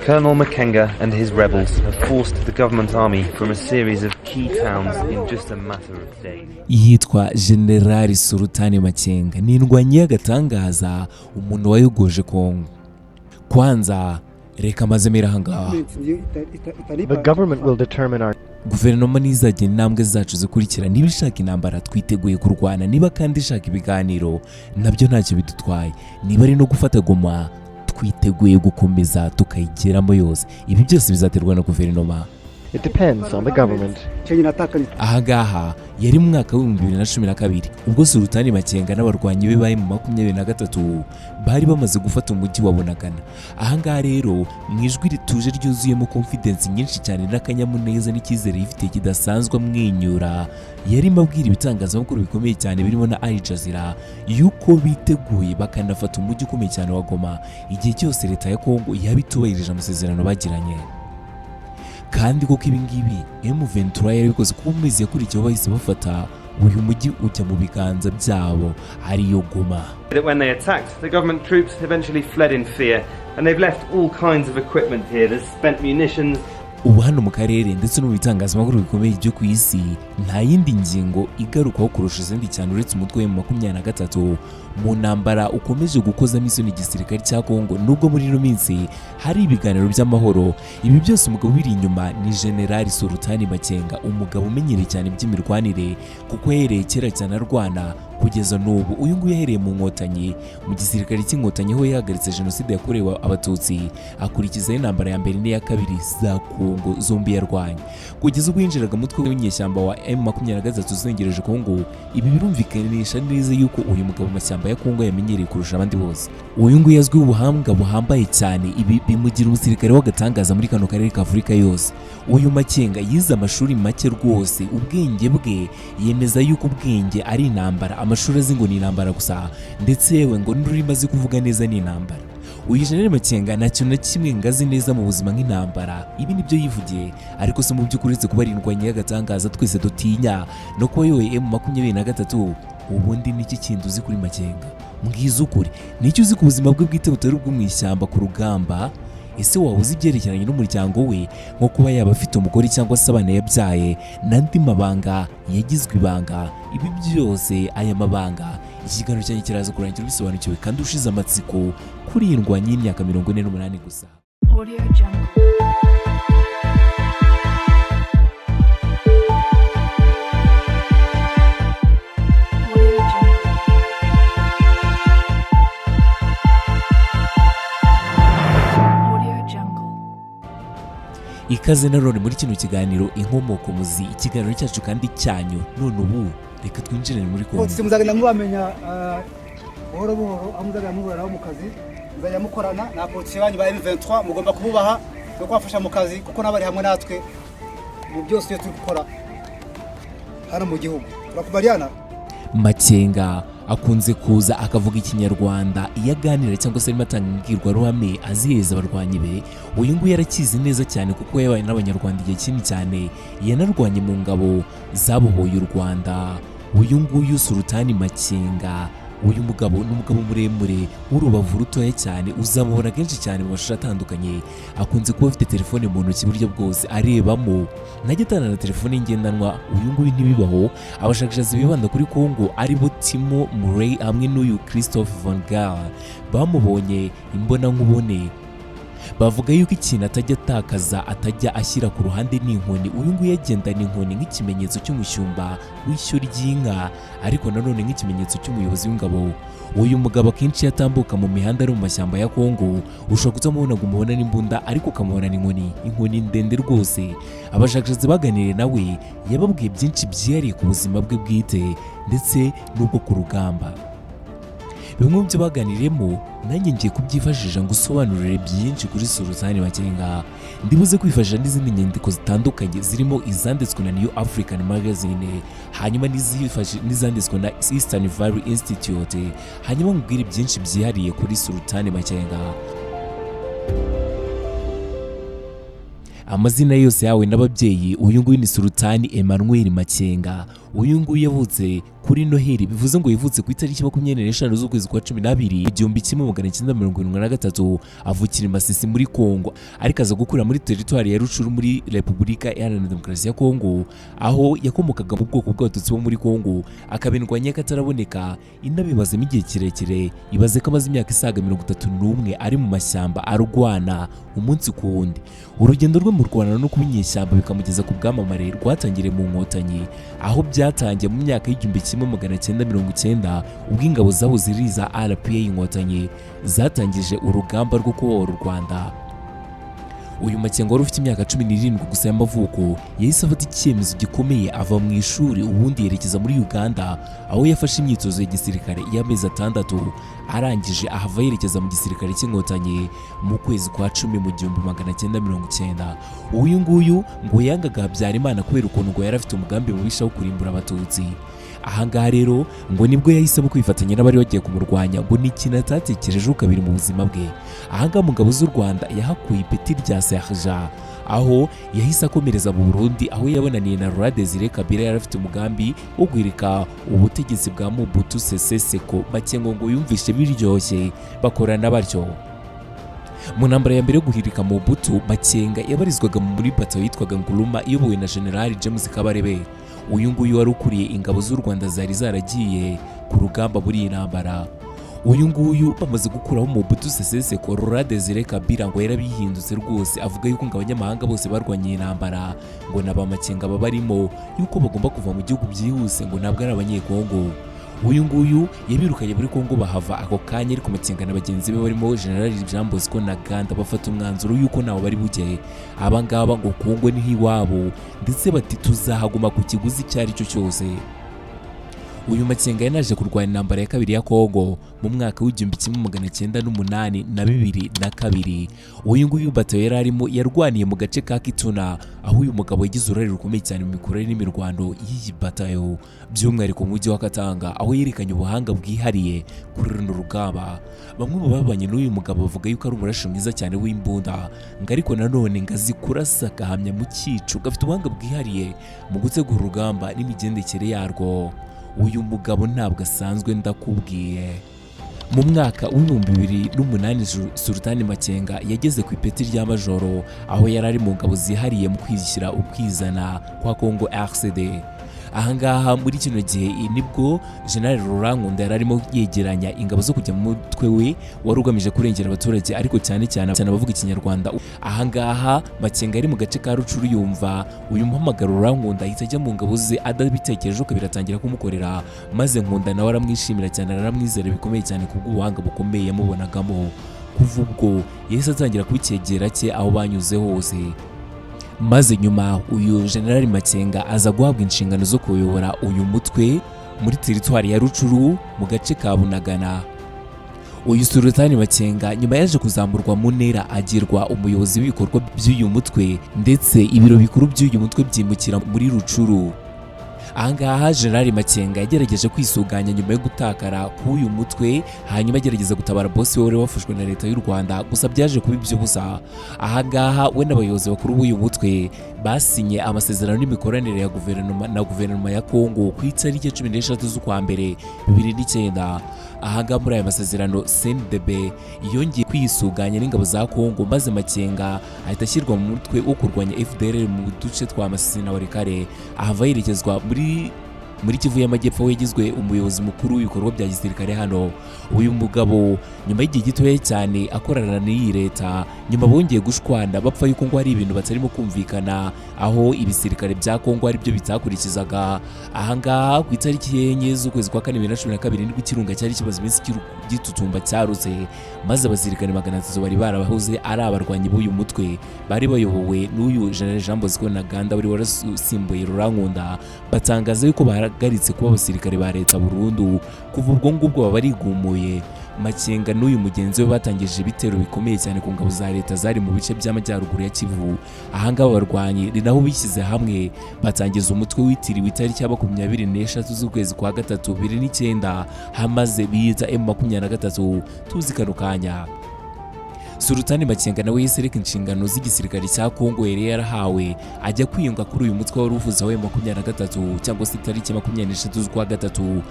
Colonel Makenga and his rebels have forced the government army from a series of key towns in just a matter of days. Yitwa General Sultan Makenga, ni indwanyi y'agatangaza umuntu wayogoje Kongo. Kwanza reka mazemera hangaha. The government will determine our Guverinoma nizagena intambwe zacu zikurikira, niba ishaka intambara twiteguye kurwana, niba kandi ishaka ibiganiro nabyo ntacyo bidutwaye, niba ari no gufata Goma twiteguye gukomeza tukayigeramo yose. Ibi byose bizaterwa na guverinoma. It depends on the government. Ahangaha yari mu mwaka wa 2012 ubwo Sultan Makenga n'abarwanyi be bari mu 23 bari bamaze gufata umujyi wa Bunagana. Ahangaha rero mu ijwi rituje ryuzuyemo confidence nyinshi cyane n'akanyamuneza n'icyizere yifite kidasanzwe amwenyura, yari mabwira ibitangazamakuru bikomeye cyane birimo na Al Jazeera yuko biteguye bakanafata umujyi ukomeye cyane wa Goma igihe cyose leta ya Kongo yabitubahirije amasezerano bagiranye. Kandi koko ibi ngibi M23 yarabikoze kuko mu mezi yakurikiyeho bahise bafata uyu mujyi ujya mu biganza byabo ariyo Goma. When they attacked, the government troops eventually fled in fear and they've left all kinds of equipment here. There's spent munitions. Ubu hano mu karere ndetse no mu bitangazamakuru bikomeye byo ku isi nta yindi ngingo igarukaho kurusha izindi cyane uretse umutwe wa 23 mu ntambara ukomeje gukoza misiyoni igisirikare cya Kongo. Nubwo muri ino minsi hari ibiganiro by'amahoro, ibi byose umugabo biri inyuma ni General Sultan Makenga, umugabo umenyereye cyane by'imirwanire kuko yahereye kera cyane arwana kugeza n'ubu. Uyu nguyu yahereye mu nkotanyi, mu gisirikare cy'inkotanyi ho yahagaritse jenoside yakorewe abatutsi, akurikiza intambara ya mbere n'iya kabiri za Kongo zombi yarwanye kugeza ubwo yinjiraga mutwe w'inyeshyamba wa M23 uzengereje Kongo. Ibi birumvikanisha neza yuko uyu mugabo mashyamba ya Kongo yamenyereye kurusha abandi bose. Uyu nguyu yazwiho ubuhanga buhambaye cyane, ibi bimugira umusirikare w'agatangaza muri kano karere ka Afurika yose. Uyu Makenga yize amashuri make rwose, ubwenge bwe yemeza yuko ubwenge ari intambara, amashuri azi ngo ni intambara gusa, ndetse yewe ngo n'ururimi azi kuvuga neza ni intambara. Uyu General Makenga nta kintu na kimwe ngazi neza mu buzima nk'intambara, ibi nibyo yivugiye, ariko se mu by'ukuri uretse kuba arindwanya y'agatangaza twese dutinya no kuba yoye M23, ubundi niki kintu uzi kuri Makenga? Mbwiza ukuri, nicyo uzi ku buzima bwe bwite butari ubwo mu ishyamba ku rugamba? Ese waba uzi ibyerekeranye n'umuryango we nko kuba yaba afite umugore cyangwa se abana yabyaye n'andi mabanga yagizwe ibanga? Ibi byose aya mabanga ikiganiro cyanjye kiraza kurangira bisobanukiwe kandi ushize amatsiko kuri iyi ndwanyi y'imyaka 48 gusa. Ikaze narone muri kino kiganiro inkomoko muzi, ikiganiro cyacu kandi cyanyu. None ubu reka twinjire muri Kongo. Muzagenda mubamenya buhoro buhoro, amuzagenda muburaho mu kazi, muzajya mukorana na polisi banyu ba M23, mugomba kububaha no kubafasha mu kazi kuko nabari hamwe natwe mu byose turi gukora hano mu gihugu. Turakubariana. Makenga akunze kuza akavuga ikinyarwanda iyo aganira cyangwa se arimo atanga imbwirwaruhame aziheza abarwanyi be. Uyu nguyu yarakizi neza cyane kuko yabaye n'abanyarwanda igihe kinini cyane, yanarwanye mu ngabo zabohoye u Rwanda. Uyu nguyu Sultan Makenga, uyu mugabo ni umugabo muremure w'urubavu rutoya cyane, uzamubona kenshi cyane mu mashusho atandukanye. Akunze kuba afite telefone mu ntoki buryo bwose arebamo, najyatana na telefone ngendanwa. Uyu nguyu ntibibaho. Abashakashatsi bibanda kuri Kongo aribo Timo Murray hamwe n'uyu Christophe Van Gaal bamubonye imbona nkubone, bavuga yuko ikintu atajya atakaza atajya ashyira ku ruhande n'inkoni. Uyu nguyu yagendana inkoni nk'ikimenyetso cy'umushyumba w'ishyo ry'inka, ariko nanone nk'ikimenyetso cy'umuyobozi w'ingabo. Uyu mugabo akenshi yatambuka mu mihanda ari mu mashyamba ya Kongo, ushobora kutamubona ngo umubona n'imbunda, ariko ukamubona inkoni ndende rwose. Abashakashatsi baganiriye nawe yababwiye byinshi byihariye ku buzima bwe bwite ndetse n'ubwo ku rugamba. Bimwe mu byo baganiriyemo nanjye ngiye kubyifashisha ngo usobanurire byinshi kuri Sultan Makenga. Ndibuze kwifashisha n'izindi nyandiko zitandukanye zirimo izanditswe na New African Magazine, hanyuma n'izanditswe na Eastern Valley Institute, hanyuma nkubwire byinshi byihariye kuri Sultan Makenga. Amazina yose yawe n'ababyeyi, uyu nguyu ni Sultan Emmanuel Makenga. Uyu nguyu yavutse kuri Noheli, bivuze ngo yavutse ku itariki 25 z'ukwezi kwa 12 1973, avukira i Masisi muri Kongo, ariko aza gukurira muri teritwari ya Rucuru muri Repubulika Iharanira Demokarasi ya Kongo, aho yakomokaga mu bwoko bw'abatutsi bo muri Kongo, akabindwanya kataraboneka, inabibazemo igihe kirekire, ibaze ko amaze imyaka isaga 31 ari mu mashyamba arwana umunsi ku wundi. Urugendo rwe mu Rwanda no kubinyeshyamba bikamugeza ku bwamamare rwatangiriye mu Nkotanyi, aho byatangiye mu myaka y'1990 ubwo ingabo zabo ziriza RPA Inkotanyi zatangije urugamba rwo kubohora u Rwanda. Uyu Makenga wari ufite imyaka 17 gusa y'amavuko yahise afata icyemezo gikomeye, ava mu ishuri ubundi yerekeza muri Uganda, aho yafashe imyitozo ya gisirikare y'amezi 6, arangije ahava yerekeza mu gisirikare cy'Inkotanyi mu kwezi kwa 10 mu 1990. Uyu nguyu ngo yangaga Habyarimana kubera ukuntu ngo yari afite umugambi mubisha wo kurimbura abatutsi. Ahangaha rero ngo nibwo yahisemo kwifatanya n'abari bagiye kumurwanya, ngo ni ikintu atatekerejeho kabiri mu buzima bwe. Ahangaha mu ngabo z'u Rwanda yahakuye ipeti rya sergent, aho yahise akomereza mu Burundi, aho yabonaniye na Laurent Desire Kabila yari afite umugambi wo guhirika ubutegetsi bwa Mobutu Sese Seko. Makenga ngo yumvishe biryoshye bakorana batyo. Mu ntambara ya mbere yo guhirika Mobutu, Makenga yabarizwaga muri bato yitwaga Nguluma iyobowe na General James Kabarebe. Uyu nguyu wari ukuriye ingabo z'u Rwanda zari zaragiye ku rugamba muri iyi ntambara. Uyu nguyu bamaze gukuraho Mobutu Sese Seko, Laurent Desire Kabila ngo yarabihindutse rwose, avuga yuko ngo abanyamahanga bose barwanye intambara ngo na ba Makenga babarimo, yuko bagomba kuva mu gihugu byihuse, ngo ntabwo ari abanyekongo. Uyu nguyu yabirukanye muri Kongo bahava ako kanya, ariko Makenga na bagenzi be barimo General Jean Bosco na Ganda bafata umwanzuro yuko nawo bari bujye. Abangaba ngo Kongo ni hiwabo, ndetse bati tuzahaguma ku kiguzi cyari cyo cyose. Uyu Makenga yanaje kurwanya intambara ya kabiri ya Kongo mu mwaka w'1982. Uyu nguyu bato yari arimo yarwaniye mu gace ka Kituna, aho uyu mugabo yagize uruhare rukomeye cyane mu mikorere n'imirwano y'iyi batayo, by'umwihariko mu mujyi wa Katanga, aho yerekanye ubuhanga bwihariye kuri runo rugamba. Bamwe mu babanye n'uyu mugabo bavuga yuko ari umurashi mwiza cyane w'imbunda, ngo ariko nanone ngazi kurasa gahamya mu cyico, gafite ubuhanga bwihariye mu gutegura urugamba n'imigendekere yarwo. Uyu mugabo ntabwo asanzwe ndakubwiye. Mu mwaka w'2008 Sultan Makenga yageze ku ipeti rya majoro, aho yari ari mu ngabo zihariye mu kwishyira ukwizana kwa Congo RCD. Ahangaha muri kino gihe nibwo General Laurent yari arimo yegeranya ingabo zo kujya mu mutwe we wari ugamije kurengera abaturage, ariko cyane abavuga ikinyarwanda. Ahangaha Makenga ari mu gace ka Rucuru, yumva uyu muhamagaro Laurent ahita ajya mu ngabo ze adabitekereje, ko biratangira kumukorera, maze Nkunda nawe aramwishimira cyane, aramwizera bikomeye cyane kubw'ubuhanga bukomeye yamubonagamo. Kuva ubwo yahise atangira kubicyegera cye aho banyuze hose. Maze nyuma uyu General Makenga aza guhabwa inshingano zo kuyobora uyu mutwe muri teritwari ya Rucuru mu gace ka Bunagana. Uyu Sultan Makenga nyuma yaje kuzamurwa mu ntera, agirwa umuyobozi w'ibikorwa by'uyu mutwe, ndetse ibiro bikuru by'uyu mutwe byimukira muri Rucuru. Ahangaha General Makenga yagerageje kwisuganya nyuma yo gutakara k'uyu mutwe, hanyuma agerageza gutabara bosi we wari wafashwe na leta y'u Rwanda, gusa byaje kuba iby'ubusa. Ahangaha we n'abayobozi bakuru b'uyu mutwe basinye amasezerano n'imikoranire ya guverinoma ya Kongo ku itariki 16 z'ukwa mbere 2009. Ahangaha muri aya masezerano CNDB yongeye kwisuganya n'ingabo za Kongo, maze Makenga ahita ashyirwa mu mutwe wo kurwanya FDLR mu duce twa Masisi na Walikale, ahava yerekezwa muri Kivu y'Amajyepfo, we yagizwe umuyobozi mukuru w'ibikorwa bya gisirikare hano. Uyu mugabo nyuma y'igihe gitoya cyane akorana n'iyi leta, nyuma bongeye gushwana bapfa yuko ngo hari ibintu batarimo kumvikana, aho ibisirikare bya Kongo ari byo bitakurikizaga. Ahangaha ku itariki 4 z'ukwezi kwa 2012 nibwo ikirunga cyari kimaze iminsi gitutumba cyarutse, maze abasirikare 300 bari barabahoze ari abarwanyi b'uyu mutwe, bari bayobowe n'uyu General Jean Bosco na Ganda wari warasimbuye Laurent, batangaza yuko bahagaritse kuba abasirikare ba leta burundu. Kuva ubwo ngubwo baba barigumuye. Makenga n'uyu mugenzi we batangije ibitero bikomeye cyane ku ngabo za leta zari mu bice by'amajyaruguru ya Kivu. Ahangaba abarwanyi ni naho bishyize hamwe batangiza umutwe witiriwe itariki ya 23 z'ukwezi kwa 3 2009, hamaze biyita M23 tuzi kano kanya. Sultan Makenga nawe yisereka inshingano z'igisirikare cya Kongo yari yarahawe ajya kwiyunga kuri uyu mutwe wari uvuze wa 23 cyangwa se tariki 23 z'ukwa gatatu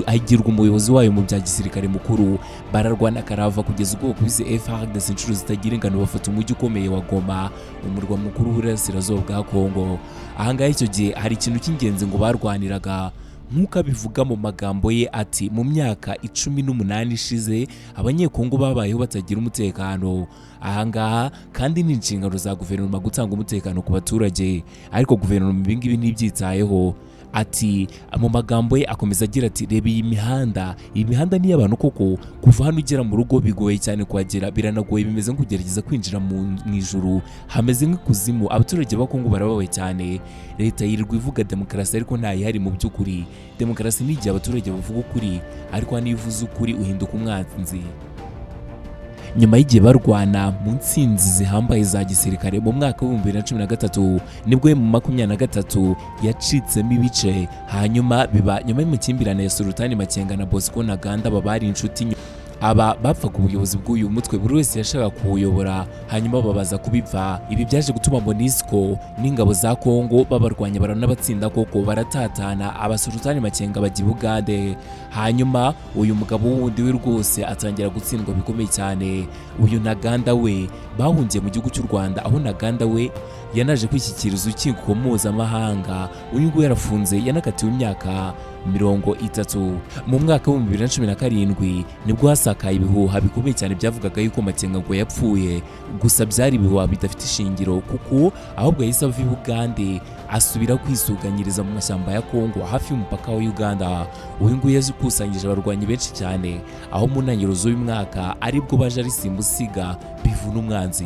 agirwa umuyobozi wayo mu bya gisirikare mukuru. Bararwana karava kugeza ubwo kubise FARDC inshuro zitagira ingano bafata umujyi ukomeye wa Goma, umurwa mukuru w'Uburasirazuba bwa Kongo. Ahangaha icyo gihe hari ikintu cy'ingenzi ngo barwaniraga, nk'uko abivuga mu magambo ye ati mu myaka 18 ishize abanyekongo babayeho batagira umutekano. Ahangaha kandi ni inshingano za guverinoma gutanga umutekano ku baturage, ariko guverinoma ibingibi ntibyitayeho. Ati mu magambo ye akomeza agira ati reba iyi mihanda ni abantu koko, kuva hano ugera mu rugo bigoye cyane kuhagera, biranagoye, bimeze nk'ugerageza kwinjira mu ijuru, hameze nk'ikuzimu. Abaturage ba Kongo barababaye cyane. Leta yirirwa ivuga demokarasi ariko ntayihari mu by'ukuri. Demokarasi ni igihe abaturage bavuga ukuri, ariko niyo uvuze ukuri uhinduka umwanzi. Nyuma y'igihe barwana mu ntsinzi zihambaye za gisirikare mu mwaka wa 2013 nibwo mu 23 yacitsemo ibice, hanyuma biba nyuma y'amakimbirane ya Sultan Makenga na Bwose na Uganda babari inshuti. Aba bapfaga ubuyobozi bw'uyu mutwe, buri wese yashaka kuwuyobora, hanyuma babaza kubipfa. Ibi byaje gutuma MONUSCO n'ingabo za Kongo babarwanya baranabatsinda koko, baratatana. Aba Sultan Makenga bajya Bugande, hanyuma uyu mugabo wundi we rwose atangira gutsindwa bikomeye cyane. Uyu Ntaganda we bahungiye mu gihugu cy'u Rwanda, aho Ntaganda we yanaje kwishyikiriza urukiko mpuzamahanga. Uyu nguyu yarafunze, yanakatiwe imyaka 30. Mu mwaka wa 2017 nibwo hasakaye ibihuha bikomeye cyane byavugaga yuko Makenga ngo yapfuye. Gusa byari ibihuha bidafite ishingiro, kuko ahubwo yahise ava i Bugande asubira kwisuganyiriza mu mashyamba ya Kongo hafi y'umupaka wa Uganda. Uyu nguyu yazikusanyije abarwanyi benshi cyane, aho mu ntangiriro z'uyu mwaka aribwo baje ari simusiga bivuna umwanzi.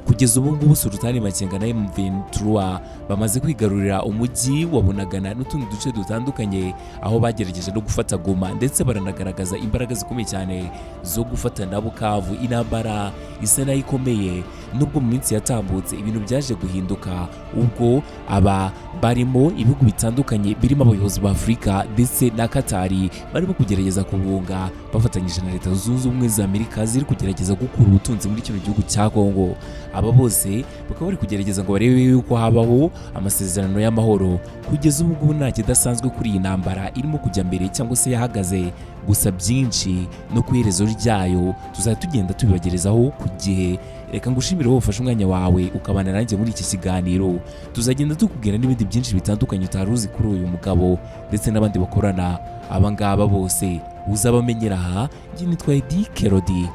Kugeza ubu ngubu Sultan Makenga na M23 bamaze kwigarurira umujyi wa Bunagana n'utundi duce dutandukanye, aho bagerageje no gufata Goma, ndetse baranagaragaza imbaraga zikomeye cyane zo gufata na Bukavu. Intambara isa nayo ikomeye, nubwo mu minsi yatambutse ibintu byaje guhinduka, ubwo aba barimo ibihugu bitandukanye birimo abayobozi ba Afurika ndetse na Katari barimo kugerageza kubunga bafatanyije na Leta Zunze Ubumwe za Amerika ziri kugerageza gukura ubutunzi muri kino gihugu cya Kongo. Aba bose bakaba bari kugerageza ngo barebe yuko habaho amasezerano y'amahoro. Kugeza ubu ngubu nta kidasanzwe kuri iyi ntambara irimo kujya mbere cyangwa se yahagaze, gusa byinshi no ku iherezo ryayo tuzajya tugenda tubibagerezaho ku gihe. Reka ngushimire wowe ufashe umwanya wawe ukabana nanjye muri iki kiganiro. Tuzagenda tukubwira n'ibindi byinshi bitandukanye utari uzi kuri uyu mugabo ndetse n'abandi bakorana. Aba ngaba bose uzabamenyera aha. Njye nitwa Edi Kerodi.